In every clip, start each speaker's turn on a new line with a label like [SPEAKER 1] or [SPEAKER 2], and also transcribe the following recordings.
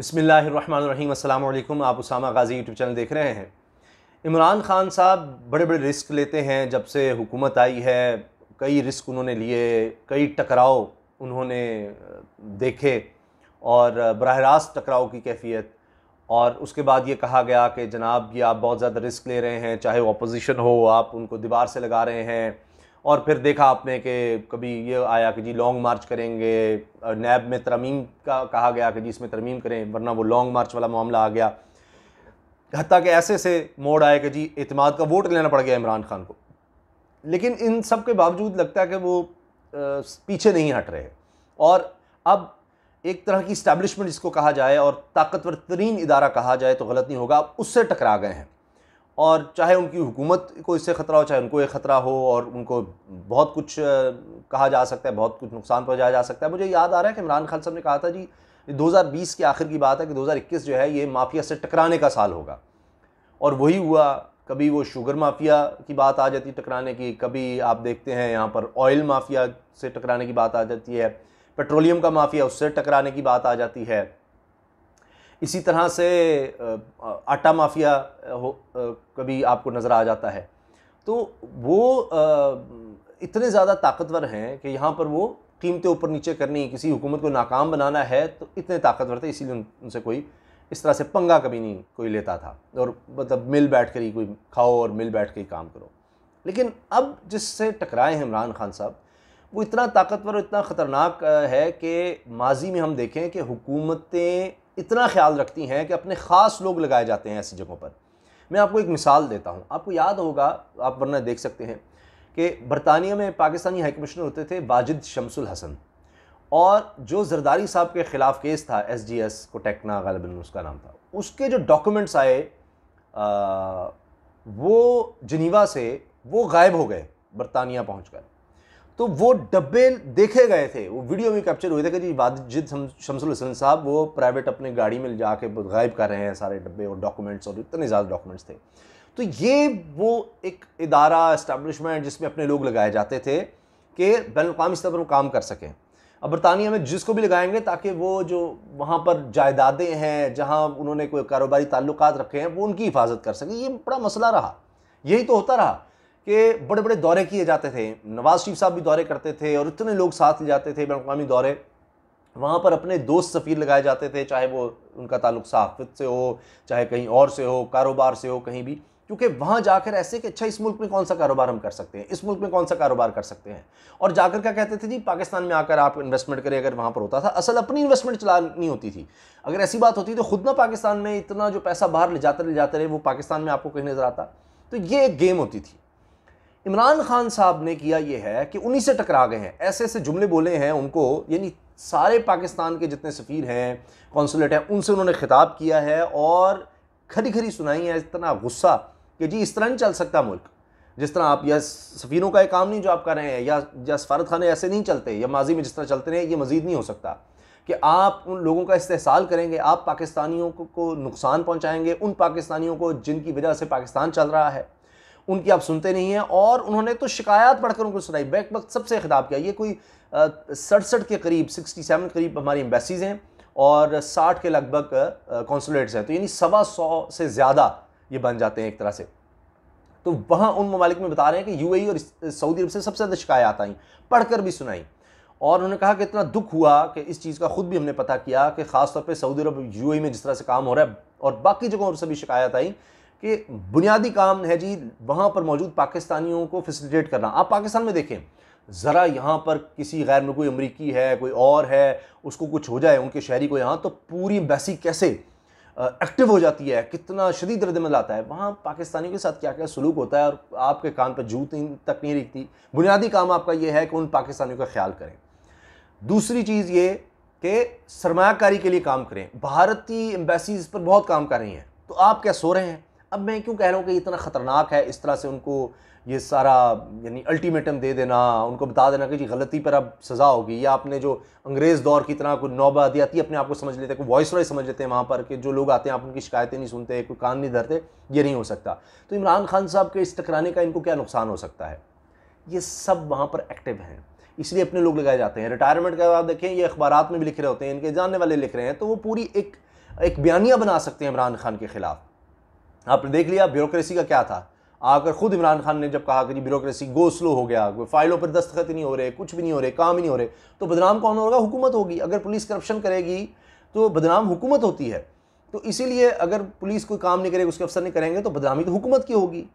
[SPEAKER 1] बिस्मिल्लाहिर्रहमानिर्रहीम। अस्सलाम वालेकुम। आप उसामा गाज़ी यूट्यूब चैनल देख रहे हैं। इमरान खान साहब बड़े बड़े रिस्क लेते हैं। जब से हुकूमत आई है कई रिस्क उन्होंने लिए, कई टकराव उन्होंने देखे और बराह रास्त टकराव की कैफियत। और उसके बाद ये कहा गया कि जनाब ये आप बहुत ज़्यादा रिस्क ले रहे हैं, चाहे वो अपोजिशन हो, आप उनको दीवार से लगा रहे हैं। और फिर देखा आपने कि कभी ये आया कि जी लॉन्ग मार्च करेंगे, नैब में तरमीम का कहा गया कि जी इसमें तरमीम करें, वरना वो लॉन्ग मार्च वाला मामला आ गया। हत्ता कि ऐसे से मोड़ आए कि जी एतमाद का वोट लेना पड़ गया इमरान खान को। लेकिन इन सब के बावजूद लगता है कि वो पीछे नहीं हट रहे। और अब एक तरह की इस्टेब्लिशमेंट जिसको कहा जाए और ताकतवर तरीन इदारा कहा जाए तो गलत नहीं होगा, उससे टकरा गए हैं। और चाहे उनकी हुकूमत को इससे ख़तरा हो, चाहे उनको एक ख़तरा हो, और उनको बहुत कुछ कहा जा सकता है, बहुत कुछ नुकसान पहुंचाया जा सकता है। मुझे याद आ रहा है कि इमरान खान साहब ने कहा था जी 2020 के आखिर की बात है कि 2021 जो है ये माफिया से टकराने का साल होगा। और वही हुआ। कभी वो शुगर माफिया की बात आ जाती टकराने की, कभी आप देखते हैं यहाँ पर ऑयल माफिया से टकराने की बात आ जाती है, पेट्रोलियम का माफिया उससे टकराने की बात आ जाती है। इसी तरह से आटा माफिया कभी आपको नज़र आ जाता है। तो वो इतने ज़्यादा ताकतवर हैं कि यहाँ पर वो कीमतें ऊपर नीचे करनी, किसी हुकूमत को नाकाम बनाना है तो इतने ताकतवर थे, इसीलिए उनसे कोई इस तरह से पंगा कभी नहीं कोई लेता था। और मतलब मिल बैठ कर ही कोई खाओ और मिल बैठ कर ही काम करो। लेकिन अब जिससे टकराए हैं इमरान खान साहब, वो इतना ताकतवर और इतना ख़तरनाक है कि माजी में हम देखें कि हुकूमतें इतना ख्याल रखती हैं कि अपने ख़ास लोग लगाए जाते हैं ऐसी जगहों पर। मैं आपको एक मिसाल देता हूँ, आपको याद होगा, आप वरना देख सकते हैं कि बरतानिया में पाकिस्तानी हाई कमिश्नर होते थे वाजिद शमसुल हसन, और जो जरदारी साहब के ख़िलाफ़ केस था SGS को टेक्ना गालिबन उसका नाम था, उसके जो डॉक्यूमेंट्स आए वो जिनीवा से वो गायब हो गए बरतानिया पहुँचकर। तो वो डब्बे देखे गए थे, वो वीडियो में कैप्चर हुए थे कि जी वाजिद शमसुल हसन साहब वो प्राइवेट अपने गाड़ी में जाके गायब कर रहे हैं सारे डब्बे और डॉक्यूमेंट्स, और इतने ज़्यादा डॉक्यूमेंट्स थे। तो ये वो एक इदारा, एस्टैब्लिशमेंट जिसमें अपने लोग लगाए जाते थे कि बैनुल-अक़वामी स्तर पर वो काम कर सकें। अब बरतानिया में जिसको भी लगाएंगे ताकि वो जो वहाँ पर जायदादें हैं, जहाँ उन्होंने कोई कारोबारी ताल्लुकात रखे हैं, वो उनकी हिफाजत कर सकें। ये बड़ा मसला रहा, यही तो होता रहा कि बड़े बड़े दौरे किए जाते थे। नवाज शरीफ साहब भी दौरे करते थे और इतने लोग साथ ले जाते थे बैनुल-अक़वामी दौरे। वहाँ पर अपने दोस्त सफ़ीर लगाए जाते थे, चाहे वो उनका ताल्लुक सहाफ़त से हो, चाहे कहीं और से हो, कारोबार से हो, कहीं भी। क्योंकि वहाँ जाकर ऐसे कि अच्छा इस मुल्क में कौन सा कारोबार हम कर सकते हैं, इस मुल्क में कौन सा कारोबार कर सकते हैं। और जाकर क्या कहते थे जी पाकिस्तान में आकर आप इन्वेस्टमेंट करें। अगर वहाँ पर होता था, असल अपनी इन्वेस्टमेंट चलानी होती थी। अगर ऐसी बात होती तो खुद ना पाकिस्तान में इतना जो पैसा बाहर ले जाते रहे वो पाकिस्तान में आपको कहीं नज़र आता। तो ये एक गेम होती थी। इमरान खान साहब ने किया ये है कि उन्हीं से टकरा गए हैं, ऐसे ऐसे जुमले बोले हैं उनको, यानी सारे पाकिस्तान के जितने सफ़ीर हैं, कौंसुलेट हैं, उनसे उन्होंने खिताब किया है और खरी खरी सुनाई है। इतना गुस्सा कि जी इस तरह नहीं चल सकता मुल्क, जिस तरह आप, या सफ़ीरों का एक काम नहीं जो आप कर रहे हैं, या सफारत खाने ऐसे नहीं चलते, या माजी में जिस तरह चलते रहे, ये मज़ीद नहीं हो सकता कि आप उन लोगों का इस्तेहसाल करेंगे, आप पाकिस्तानियों को नुकसान पहुँचाएँगे, उन पाकिस्तानियों को जिनकी वजह से पाकिस्तान चल रहा है, उनकी आप सुनते नहीं हैं। और उन्होंने तो शिकायत पढ़कर उनको सुनाई, बैक वक्त सबसे खिताब किया। ये कोई 67 के करीब, 67 के करीब हमारी एम्बेसीज़ हैं और 60 के लगभग कौंसुलेट्स हैं। तो यानी 125 से ज़्यादा ये बन जाते हैं एक तरह से। तो वहाँ उन ममालिक में बता रहे हैं कि UAE और सऊदी अरब से सबसे ज़्यादा शिकायत आई, पढ़कर भी सुनाई। और उन्होंने कहा कि इतना दुख हुआ कि इस चीज़ का ख़ुद भी हमने पता किया कि ख़ासतौर पर सऊदी अरब, UAE में जिस तरह से काम हो रहा है, और बाकी जगहों से भी शिकायत आई कि बुनियादी काम है जी वहाँ पर मौजूद पाकिस्तानियों को फैसिलिटेट करना। आप पाकिस्तान में देखें ज़रा, यहाँ पर किसी गैर मुल्की, कोई अमरीकी है, कोई और है, उसको कुछ हो जाए उनके शहरी को यहाँ, तो पूरी एम्बेसी कैसे एक्टिव हो जाती है, कितना शदीद रद्द-ए-अमल आता है। वहाँ पाकिस्तानियों के साथ क्या क्या सलूक होता है, और आपके कान पर जूं तक नहीं रिकती। बुनियादी काम आपका ये है कि उन पाकिस्तानियों का ख्याल करें। दूसरी चीज़ ये कि सरमायाकारी के लिए काम करें। भारतीय एम्बेसीज पर बहुत काम कर रही हैं, तो आप क्या सो रहे हैं? अब मैं क्यों कह रहा हूँ कि इतना ख़तरनाक है इस तरह से उनको ये सारा, यानी अल्टीमेटम दे देना, उनको बता देना कि जी गलती पर अब सज़ा होगी। या आपने जो अंग्रेज़ दौर की तरह कोई नौबदियाती अपने आप को समझ लेते हैं, कोई वॉइस रॉय समझ लेते हैं वहाँ पर, कि जो लोग आते हैं आप उनकी शिकायतें नहीं सुनते, कोई कान नहीं धरते। ये नहीं हो सकता। तो इमरान खान साहब के इस टकराने का इनको क्या नुकसान हो सकता है? ये सब वहाँ पर एक्टिव हैं, इसलिए अपने लोग लगाए जाते हैं। रिटायरमेंट के बाद देखें, ये अखबारात में भी लिख रहे होते हैं, इनके जानने वाले लिख रहे हैं, तो वो पूरी एक एक बयानिया बना सकते हैं इमरान खान के खिलाफ। आपने देख लिया ब्यूरोक्रेसी का क्या था, आकर खुद इमरान खान ने जब कहा कि जी ब्यूरोक्रेसी गो स्लो हो गया, फाइलों पर दस्तखत ही नहीं हो रहे, कुछ भी नहीं हो रहे, काम ही नहीं हो रहे, तो बदनाम कौन होगा? हुकूमत होगी। अगर पुलिस करप्शन करेगी तो बदनाम हुकूमत होती है। तो इसीलिए अगर पुलिस कोई काम नहीं करेगी, उसके अफसर नहीं करेंगे तो बदनामी तो हुकूमत की होगी।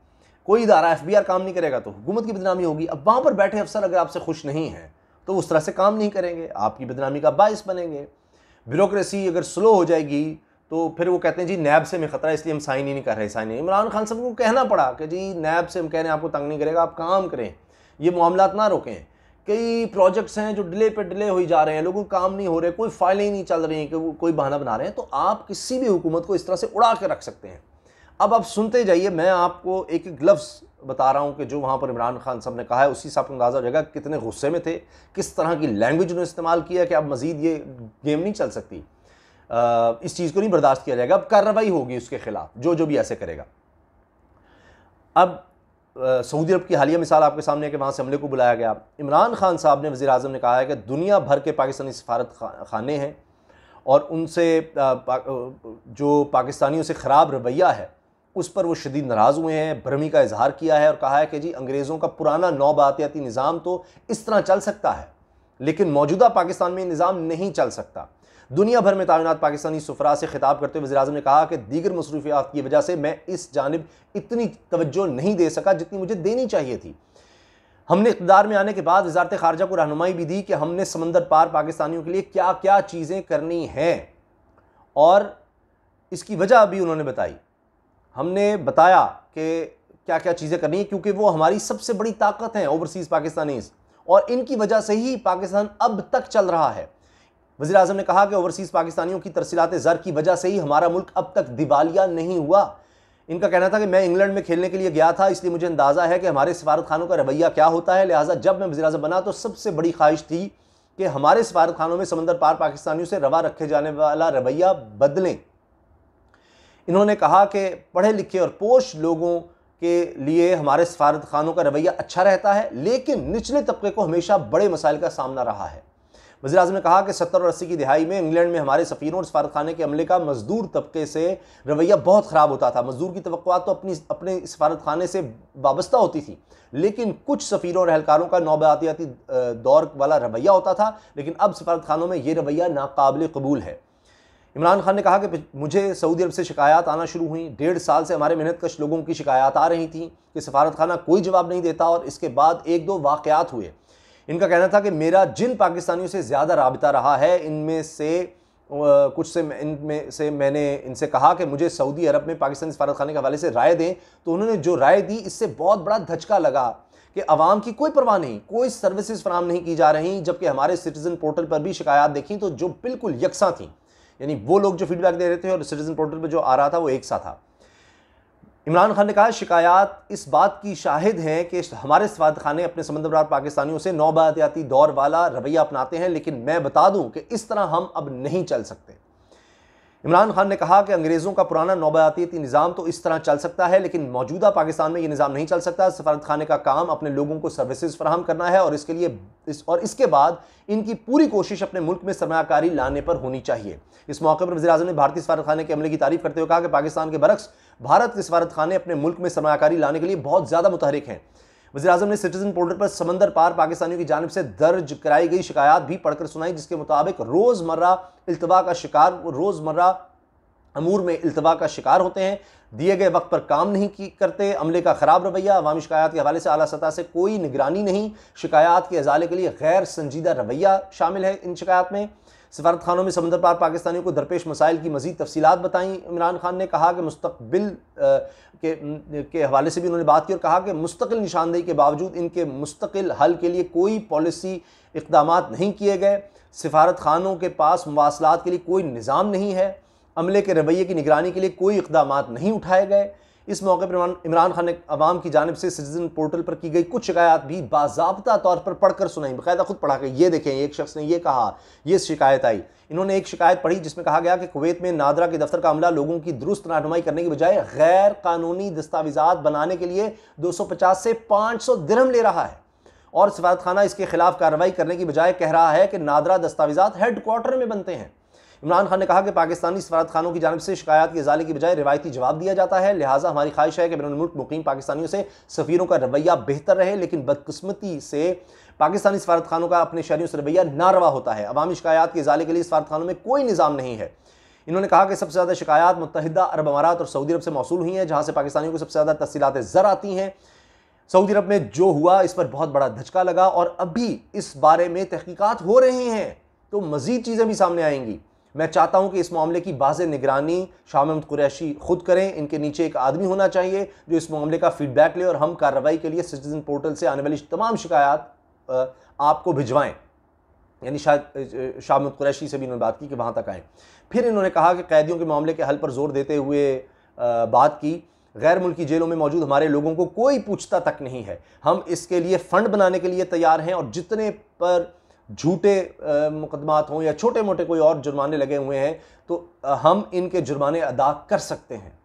[SPEAKER 1] कोई इदारा FBI काम नहीं करेगा तो हुकूमत की बदनामी होगी। अब वहाँ पर बैठे अफसर अगर आपसे खुश नहीं हैं तो उस तरह से काम नहीं करेंगे, आपकी बदनामी का बाइस बनेंगे। ब्यूरोक्रेसी अगर स्लो हो जाएगी तो फिर वो कहते हैं जी नैब से हमें खतरा है इसलिए हम साइन ही नहीं कर रहे, साइन नहीं। इमरान खान साहब को कहना पड़ा कि जी नैब से हम कह रहे हैं आपको तंग नहीं करेगा, आप काम करें, ये मामला ना रोकें। कई प्रोजेक्ट्स हैं जो डिले पे डिले हो जा रहे हैं, लोगों काम नहीं हो रहे, कोई फाइलें ही नहीं चल रही हैं कि वो कोई बहाना बना रहे हैं। तो आप किसी भी हुकूमत को इस तरह से उड़ा के रख सकते हैं। अब आप सुनते जाइए, मैं आपको एक एक लफ्ज़ बता रहा हूँ कि जो वहाँ पर इमरान खान साहब ने कहा है, उसी से आपको अंदाज़ा हो जाएगा कितने गुस्से में थे, किस तरह की लैंग्वेज उन्होंने इस्तेमाल किया कि अब मज़ीद ये गेम नहीं चल सकती, इस चीज़ को नहीं बर्दाश्त किया जाएगा, अब कार्रवाई होगी उसके खिलाफ जो भी ऐसे करेगा। अब सऊदी अरब की हालिया मिसाल आपके सामने है कि वहाँ से हमले को बुलाया गया। इमरान खान साहब ने, वज़ीर आज़म ने कहा है कि दुनिया भर के पाकिस्तानी सफारत खाने हैं और उनसे जो पाकिस्तानियों से ख़राब रवैया है उस पर वो शदीद नाराज़ हुए हैं, भरमी का इजहार किया है और कहा है कि जी अंग्रेज़ों का पुराना नौबातियाती निज़ाम तो इस तरह चल सकता है लेकिन मौजूदा पाकिस्तान में निज़ाम नहीं चल सकता। दुनिया भर में तैनात पाकिस्तानी सुफरा से खिताब करते हुए वज़ीर आज़म ने कहा कि दीगर मसरूफियात की वजह से मैं इस जानिब इतनी तवज्जो नहीं दे सका जितनी मुझे देनी चाहिए थी। हमने इक़्तिदार में आने के बाद वज़ारत ख़ारजा को रहनुमाई भी दी कि हमने समंदर पार पाकिस्तानियों के लिए क्या क्या चीज़ें करनी हैं और इसकी वजह भी उन्होंने बताई। हमने बताया कि क्या क्या चीज़ें करनी है क्योंकि वो हमारी सबसे बड़ी ताकत हैं ओवरसीज़ पाकिस्तानीज़, और इनकी वजह से ही पाकिस्तान अब तक चल रहा है। वज़ीर आज़म ने कहा कि ओवरसीज़ पाकिस्तानियों की तरसीलात ज़र की वजह से ही हमारा मुल्क अब तक दिवालिया नहीं हुआ। इनका कहना था कि मैं इंग्लैंड में खेलने के लिए गया था, इसलिए मुझे अंदाज़ा है कि हमारे सफारत खानों का रवैया क्या होता है, लिहाजा जब मैं वज़ीर आज़म बना तो सबसे बड़ी ख्वाहिश थी कि हमारे सफारत खानों में समंदर पार पाकिस्तानियों से रवा रखे जाने वाला रवैया बदलें। इन्होंने कहा कि पढ़े लिखे और पोश लोगों के लिए हमारे सफारत खानों का रवैया अच्छा रहता है लेकिन निचले तबके को हमेशा बड़े मसाइल का सामना रहा है। वज़ीर आज़म ने कहा कि 70 और 80 की दिहाई में इंग्लैंड में हमारे सफ़ीरों और सफारत खाने के अमले का मजदूर तबके से रवैया बहुत ख़राब होता था। मजदूर की तवक्कुआत तो अपने सफारत खाने से वाबस्ता होती थी लेकिन कुछ सफ़ीरों और एहलकारों का नौबातियाती दौर वाला रवैया होता था, लेकिन अब सफारत खानों में ये रवैया नाकाबिल कबूल है। इमरान खान ने कहा कि मुझे सऊदी अरब से शिकायत आना शुरू हुई। 1.5 साल से हमारे मेहनतकश लोगों की शिकायत आ रही थी कि सफारत खाना कोई जवाब नहीं देता और इसके बाद 1-2 वाक़यात हुए। इनका कहना था कि मेरा जिन पाकिस्तानियों से ज़्यादा राबिता रहा है इनमें से मैंने इनसे कहा कि मुझे सऊदी अरब में पाकिस्तानी सफारत खाने के हवाले से राय दें, तो उन्होंने जो राय दी इससे बहुत बड़ा धचका लगा कि अवाम की कोई परवाह नहीं, कोई सर्विसेज फराहम नहीं की जा रही, जबकि हमारे सिटीज़न पोर्टल पर भी शिकायत देखी तो जो बिल्कुल यकसा थी, यानी वो लोग जो फीडबैक दे रहे थे और सिटीजन पोर्टल पर जो आ रहा था वो एक सा था। इमरान खान ने कहा शिकायत इस बात की शाहिद हैं कि हमारे सफारत खाने अपने समंदर पार पाकिस्तानियों से नौबातियाती दौर वाला रवैया अपनाते हैं, लेकिन मैं बता दूं कि इस तरह हम अब नहीं चल सकते। इमरान खान ने कहा कि अंग्रेज़ों का पुराना नौबातियाती निज़ाम तो इस तरह चल सकता है लेकिन मौजूदा पाकिस्तान में ये निज़ाम नहीं चल सकता। सफारत खाने का काम अपने लोगों को सर्विसेज फराहम करना है और इसके बाद इनकी पूरी कोशिश अपने मुल्क में सरमायाकारी लाने पर होनी चाहिए। इस मौके पर वज़ीर आज़म ने भारतीय सफारत खाने के अमले की तारीफ करते हुए कहा कि पाकिस्तान के बरक्स भारत के सफारत खाने अपने मुल्क में सरमायाकारी लाने के लिए बहुत ज़्यादा मुतहरिक हैं। वज़ीर आज़म ने सिटीजन पोर्टल पर समंदर पार पाकिस्तानियों की जानिब से दर्ज कराई गई शिकायत भी पढ़कर सुनाई, जिसके मुताबिक रोज़मर्रा अमूर में इल्तवा का शिकार होते हैं, दिए गए वक्त पर काम नहीं करते, अमले का ख़राब रवैया, अवामी शिकायत के हवाले से आला सतह से कोई निगरानी नहीं, शिकायत के अजाले के लिए गैर संजीदा रवैया शामिल है इन शिकायत में। सफारत खानों में समंदर पार पाकिस्तानियों को दरपेश मसाइल की मज़ीद तफसीलात बताई। इमरान खान ने कहा कि मुस्तकबिल के हवाले से भी उन्होंने बात की और कहा कि मुस्तकिल निशानदेही के बावजूद इनके मुस्तकिल हल के लिए कोई पॉलिसी इक़दामात नहीं किए गए। सफारत खानों के पास मवासलात के लिए कोई निज़ाम नहीं है, अमले के रवैये की निगरानी के लिए कोई इक़दामात नहीं उठाए गए। इस मौके पर इमरान खान ने अवाम की जानिब से सिटीजन पोर्टल पर की गई कुछ शिकायत भी बाज़ाब्ता तौर पर पढ़कर सुनाई, बाकायदा खुद पढ़ा के ये देखें एक शख्स ने ये कहा, ये शिकायत आई। इन्होंने एक शिकायत पढ़ी जिसमें कहा गया कि कुवैत में नादरा के दफ्तर का अमला लोगों की दुरुस्त रहनुमाई करने की बजाय गैर कानूनी दस्तावेजात बनाने के लिए 250 से 500 दिरहम ले रहा है और सफारत खाना इसके खिलाफ कार्रवाई करने की बजाय कह रहा है कि नादरा दस्तावेजात हेड क्वार्टर में बनते हैं। इमरान खान ने कहा कि पाकिस्तानी सफारत खानों की जानिब से शिकायत के इजाले की बजाय रिवायती जवाब दिया जाता है, लिहाजा हमारी ख्वाहिश है कि बैरुन मुल्क मुकीम पाकिस्तानियों से सफ़ीरों का रवैया बेहतर रहे, लेकिन बदकिस्मती से पाकिस्तानी सफारत खानों का अपने शहरियों से रवैया नारवा होता है। अवामी शिकायत के इजाले के लिए सफारत खानों में कोई निज़ाम नहीं है। इन्होंने कहा कि सबसे ज़्यादा शिकायत मुत्तहिदा अरब अमारात और सऊदी अरब से मौसूल हुई हैं, जहाँ से पाकिस्तानियों को सबसे ज़्यादा तफसीलात ज़र आती हैं। सऊदी अरब में जो हुआ इस पर बहुत बड़ा धचका लगा और अभी इस बारे में तहकीकात हो रही हैं, तो मज़ीद चीज़ें भी सामने आएंगी। मैं चाहता हूं कि इस मामले की वाज़ेह निगरानी शाह महमूद कुरैशी खुद करें। इनके नीचे एक आदमी होना चाहिए जो इस मामले का फीडबैक ले और हम कार्रवाई के लिए सिटीजन पोर्टल से आने वाली तमाम शिकायत आपको भिजवाएं। यानी शायद शाह महमूद कुरैशी से भी इन्होंने बात की कि वहाँ तक आएँ। फिर इन्होंने कहा कि कैदियों के मामले के हल पर जोर देते हुए बात की, गैर मुल्की जेलों में मौजूद हमारे लोगों को कोई पूछता तक नहीं है। हम इसके लिए फ़ंड बनाने के लिए तैयार हैं और जितने पर झूठे मुकदमात हों या छोटे मोटे कोई और जुर्माने लगे हुए हैं तो हम इनके जुर्माने अदा कर सकते हैं।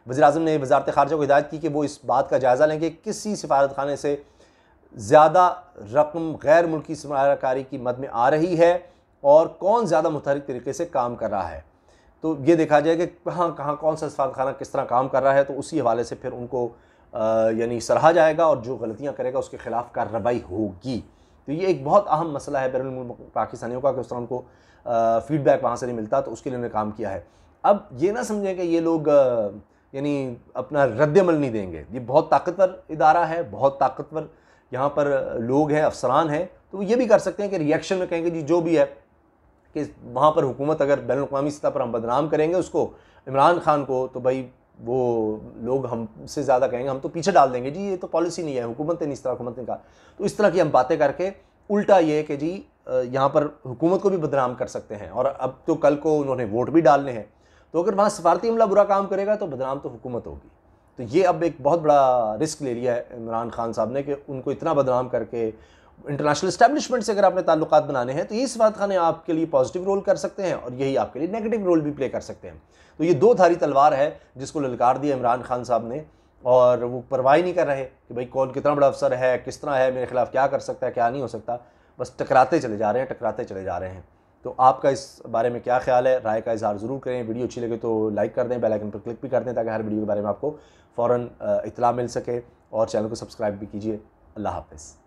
[SPEAKER 1] वज़ीर-ए-आज़म ने वज़ारत ख़ारिजा को हिदायत की कि वो इस बात का जायज़ा लेंगे किसी सिफारत खाने से ज़्यादा रकम गैर मुल्की सरमायाकारी की मद में आ रही है और कौन ज़्यादा मुतहरिक तरीके से काम कर रहा है। तो ये देखा जाए कि कहाँ कौन सा सफारत खाना किस तरह काम कर रहा है, तो उसी हवाले से फिर उनको यानी सराहा जाएगा और जो गलतियाँ करेगा उसके ख़िलाफ़ कार्रवाई होगी। तो ये एक बहुत अहम मसला है बैरुन मुल्क पाकिस्तानियों का कि उस तरह उनको फ़ीडबैक वहाँ से नहीं मिलता, तो उसके लिए उन्होंने काम किया है। अब ये ना समझें कि ये लोग यानी अपना रद्द-ए-अमल नहीं देंगे। ये बहुत ताकतवर इदारा है, बहुत ताकतवर यहाँ पर लोग हैं, अफसरान हैं, तो ये भी कर सकते हैं कि रिएक्शन में कहेंगे जी जो भी है कि वहाँ पर हुकूमत अगर बैनुल-अक़वामी सतह पर हम बदनाम करेंगे उसको, इमरान खान को, तो भाई वो लोग हमसे ज़्यादा कहेंगे हम तो पीछे डाल देंगे, जी ये तो पॉलिसी नहीं है, हुकूमत ने इस तरह हुकूमत ने कहा। तो इस तरह की हम बातें करके उल्टा ये कि जी यहाँ पर हुकूमत को भी बदनाम कर सकते हैं और अब तो कल को उन्होंने वोट भी डालने हैं, तो अगर वहाँ सफारती अमला बुरा काम करेगा तो बदनाम तो हुकूमत होगी। तो ये अब एक बहुत बड़ा रिस्क ले लिया है इमरान खान साहब ने कि उनको इतना बदनाम करके इंटरनेशनल इस्टेब्लिशमेंट से अगर आपने ताल्लुकात बनाने हैं तो ये सफारत खाने आपके लिए पॉजिटिव रोल कर सकते हैं और यही आपके लिए नेगेटिव रोल भी प्ले कर सकते हैं। तो ये दो धारी तलवार है जिसको ललकार दिया इमरान खान साहब ने और वो परवाह नहीं कर रहे कि भाई कौन कितना बड़ा अफसर है, किस तरह है, मेरे खिलाफ क्या कर सकता है, क्या नहीं हो सकता, बस टकराते चले जा रहे हैं, टकराते चले जा रहे हैं। तो आपका इस बारे में क्या ख्याल है, राय का इज़हार ज़रूर करें। वीडियो अच्छी लगे तो लाइक कर दें, बेल आइकन पर क्लिक भी कर दें ताकि हर वीडियो के बारे में आपको फ़ौरन इत्तला मिल सके और चैनल को सब्सक्राइब भी कीजिए। अल्लाह हाफ़िज़।